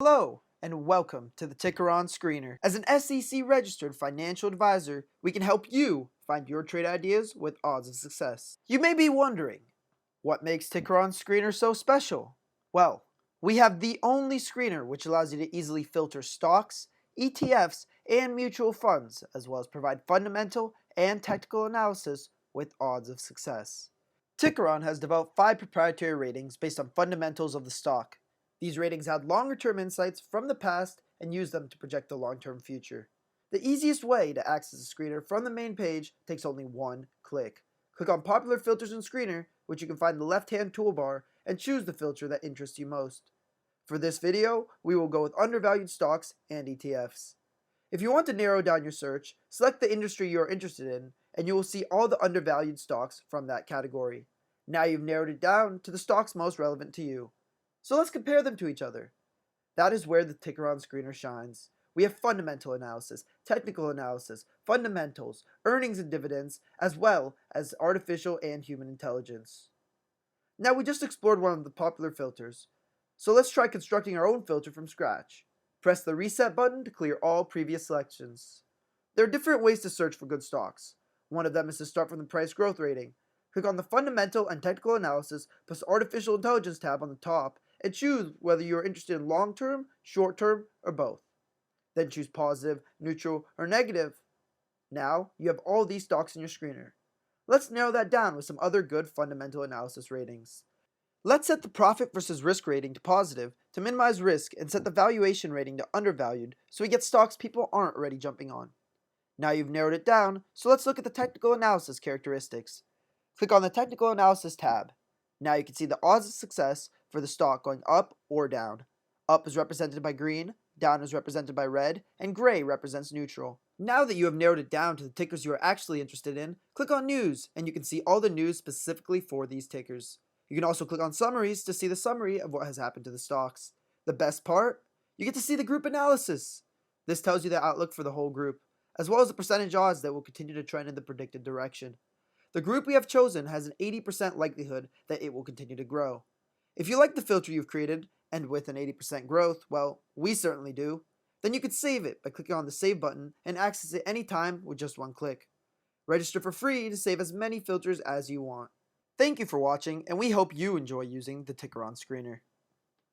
Hello, and welcome to the Tickeron Screener. As an SEC-registered financial advisor, we can help you find your trade ideas with odds of success. You may be wondering, what makes Tickeron Screener so special? Well, we have the only screener which allows you to easily filter stocks, ETFs, and mutual funds, as well as provide fundamental and technical analysis with odds of success. Tickeron has developed 5 proprietary ratings based on fundamentals of the stock. These ratings add longer-term insights from the past and use them to project the long-term future. The easiest way to access the screener from the main page takes only one click. Click on Popular Filters in Screener, which you can find in the left-hand toolbar, and choose the filter that interests you most. For this video, we will go with undervalued stocks and ETFs. If you want to narrow down your search, select the industry you are interested in, and you will see all the undervalued stocks from that category. Now you've narrowed it down to the stocks most relevant to you. So let's compare them to each other. That is where the Tickeron Screener shines. We have fundamental analysis, technical analysis, fundamentals, earnings and dividends, as well as artificial and human intelligence. Now we just explored one of the popular filters, so let's try constructing our own filter from scratch. Press the reset button to clear all previous selections. There are different ways to search for good stocks. One of them is to start from the price growth rating. Click on the Fundamental and Technical Analysis plus Artificial Intelligence tab on the top and choose whether you are interested in long-term, short-term, or both. Then choose positive, neutral, or negative. Now you have all these stocks in your screener. Let's narrow that down with some other good fundamental analysis ratings. Let's set the profit versus risk rating to positive to minimize risk and set the valuation rating to undervalued so we get stocks people aren't already jumping on. Now you've narrowed it down, so let's look at the technical analysis characteristics. Click on the Technical Analysis tab. Now you can see the odds of success for the stock going up or down. Up is represented by green, down is represented by red, and gray represents neutral. Now that you have narrowed it down to the tickers you are actually interested in, click on News, and you can see all the news specifically for these tickers. You can also click on Summaries to see the summary of what has happened to the stocks. The best part? You get to see the group analysis. This tells you the outlook for the whole group, as well as the percentage odds that will continue to trend in the predicted direction. The group we have chosen has an 80% likelihood that it will continue to grow. If you like the filter you've created, and with an 80% growth, well, we certainly do, then you could save it by clicking on the Save button and access it anytime with just one click. Register for free to save as many filters as you want. Thank you for watching, and we hope you enjoy using the Tickeron Screener.